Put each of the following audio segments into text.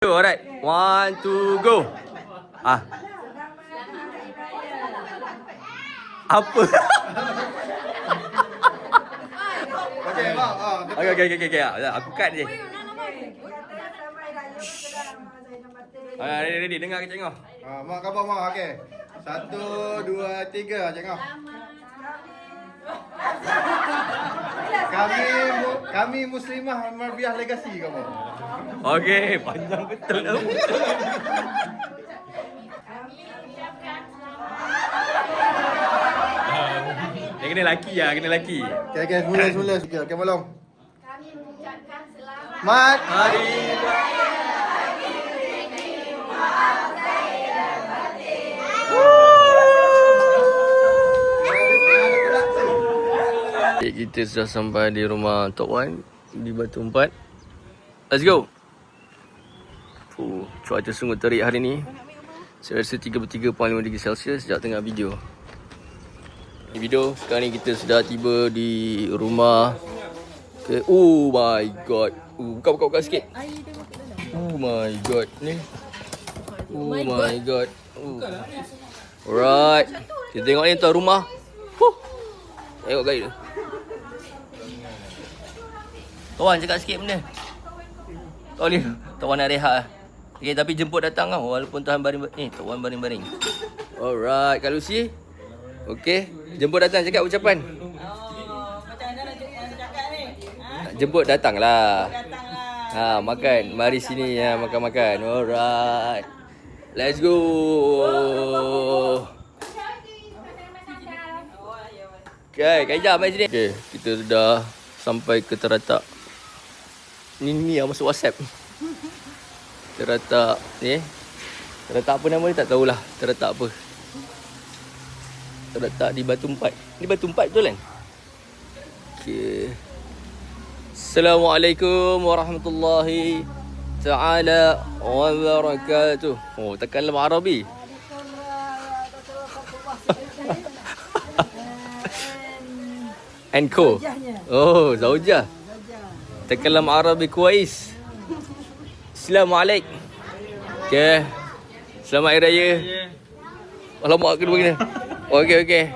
Alright, 1, 2, go. Ah. Apa? Okey, bang. Okey. Aku cut je. Ready. Dengar ke Cik Ngah? Mak khabar mak. Okey. 1, 2, 3 Cik Ngah. Kami Muslimah Marbiah Legacy kamu. Okey, panjang betul tau. Dia kena laki lah, kena laki. Okey, semula. Okey, molong. Kami mengucapkan selamat Mat. Hari kita sudah sampai di rumah Tok Wan di Batu Empat. Let's go. Cuaca sungguh terik hari ni. Saya rasa 33.5 darjah Celsius sejak tengah video. Di video sekarang ni kita sudah tiba di rumah ke oh my god. Buka sikit. Oh my god ni. Oh my god. Alright. Kita tengok ni tuan rumah. Tengok guys tu. Tuan cakap sikit benda. Tuan nak rehat lah. Okay, tapi jemput datang tau. Walaupun Tuan baring-baring. Tuan baring-baring. Alright, Kak Lucy. Okay, jemput datang cakap ucapan. Macam mana nak cakap ni? Jemput datang lah. Makan. Mari sini ya, makan-makan. Alright. Let's go. Okay, Kak Ijah mari sini. Okay, kita sudah sampai ke Teratak. Ni yang masuk WhatsApp. Teratak ni. Teratak apa nama ni tak tahulah. Teratak apa. Terletak di Batu Empat. Ni Batu Empat betul kan? Okey. Assalamualaikum warahmatullahi ta'ala wabarakatuh. Oh, takalam Arabi. Enko. Oh, Zaujah. Takalam Arabi kuais. Assalamualaikum. Okey. Selamat Hari Raya. Alamak, kena begini. Okey.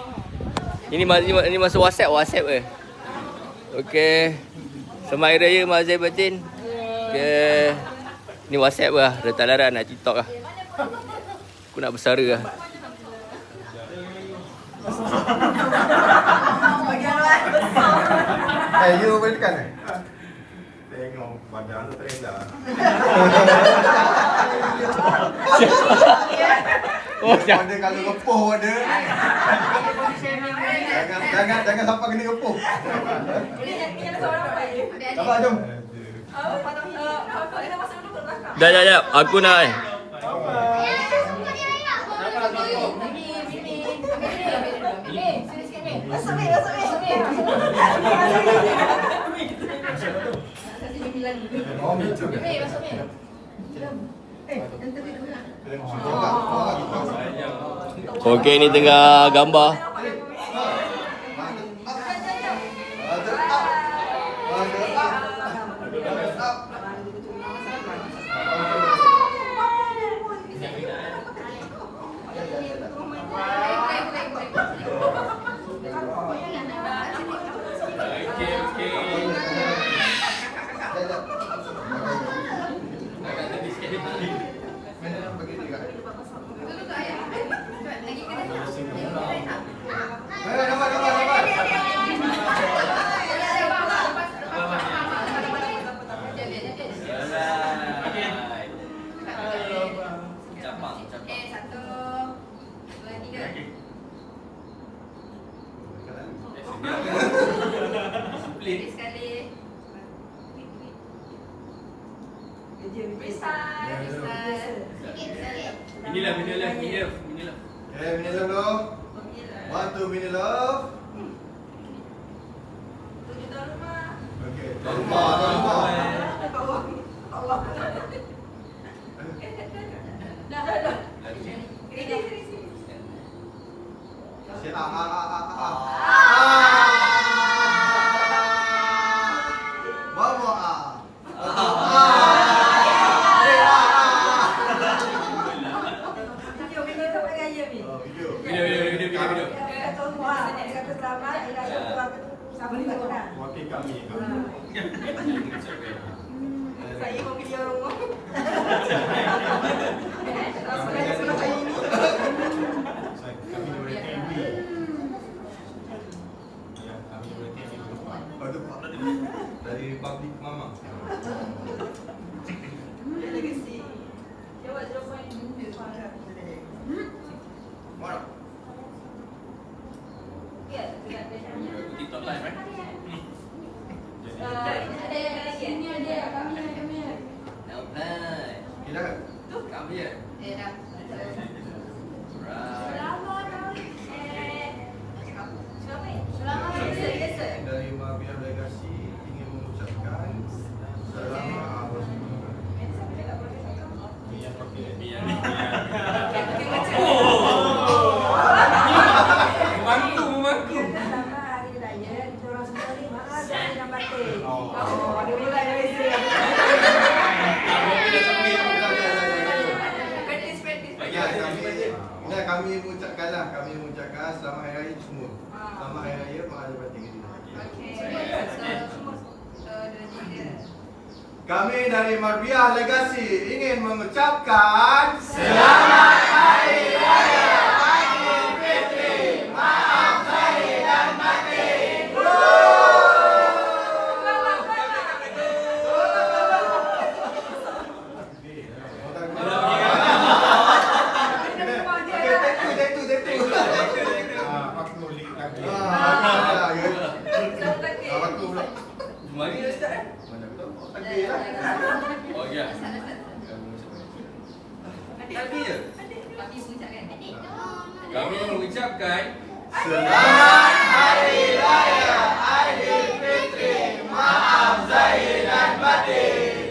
Ini masa WhatsApp ke? Okey. Selamat Hari Raya Mak Zai Batin. Okey. Ni WhatsApp lah. Dah tak larat nak TikTok lah. Aku nak bersara lah. You boleh tekan eh? Tengok badan tu terendah. Ada kalau gepuh ada. Jangan sampai kena gepuh. Sabar jom. Jap. Aku nak eh. Okey, ni tengah gambar. Inilah. Okay, Mini Love. 1, 2, Mini Love. Okey, tuan rumah. Bawa Mana? TikTok live kan? Ada yang lagi. Ini ada kami. Alright. Gila kan? Kami ya. Dah. Right. Selamat hari biasa. Dari Mafia Legasi ingin mengucapkan selamat Memangku. Selamat Hari Raya. Kita orang semua ni maaf saya dan batin. Oh. Ada mulai dari sini. Kami mengucapkan selamat Hari Raya semua. Selamat Hari Raya Pengajian Batin kita. Kami dari Marbiah Legasi ingin mengucapkan selamat Hari Raya Aidilfitri. Maaf lahir dan batin. Mari dah start. Oh ya. Tadi je. Kami mengucapkan Selamat Hari Raya Aidilfitri. Maaf zahir dan batin.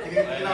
Tiga kali.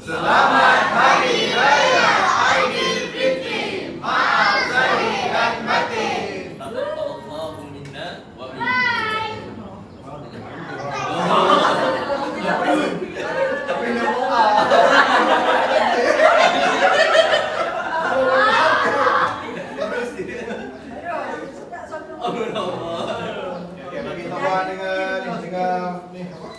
Selamat Hari Raya Aidilfitri. Maaf zahir dan batin. Taqabbalallahu minna wa minkum. Tapi nak doa. Okey, bagi tambah dengan ni apa?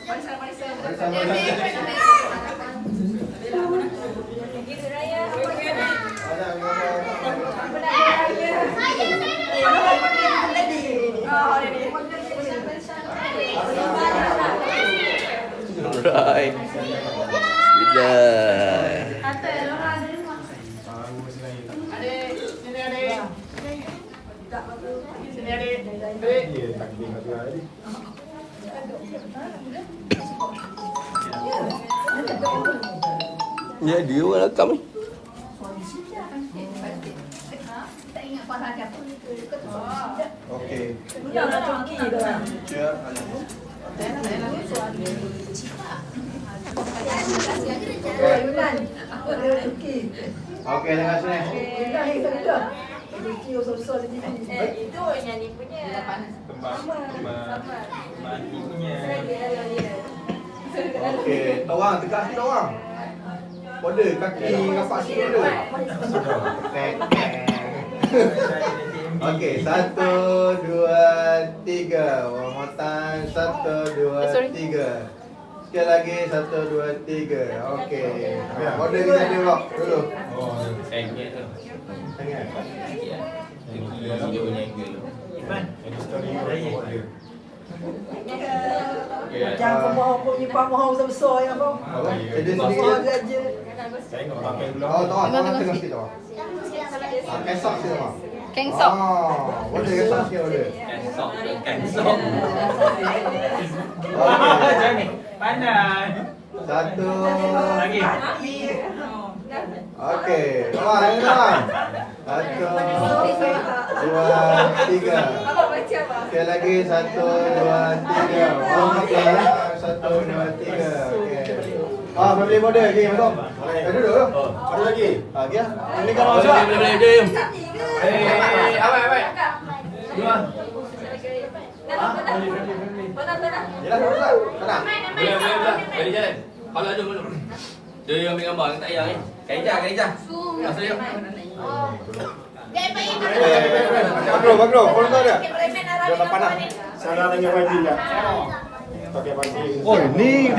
Alright. Sudah. Ya, dia orang rakam ni. Okey. Yang nak cuki tu kan. Cheer. Ada rezeki. Okey, tengah sini. Dah dah. Rezeki besar di sini. Itu yang ni punya. Mati punya. Okey, orang tegak sikit orang. Pada kaki rapat sikit pada. Okey, 1 2 3. One more time. 1 2 3. Sekali lagi 1 2 3. Okey. Order kita ada buat dulu. Angle tu. Tengah. Video punya angle tu. Iman. Jangan pemohon punya pemohon besar ya bang. Apa? Jadi sendiri. Pemohon saja. Oh, tengah tengah sikit tu. Kesok sikit tu. Kengsok. Boleh kesok sikit boleh. Cancel. Cancel. Macam ni. Pandai. 1 Lagi. Okey, keluar lagi keluar. 1 2 3. Abang baca apa? Sekali lagi 1 2 3. Okey. 1 2 3. Okey. Family model lagi betul. Duduk dulu. Ada lagi. Lagi ah. Ini kan masuk. Boleh jom. Abai. Dua. Benar. Jelas tak? Tenang. Boleh jalan. Kalau ada belum. Dia ambil gambar tak payah ni. Kaijah. Masuk dia. Bagro, follow tu dia. Dia Sana dengan wajib lah. Pakai baju. Oh, ni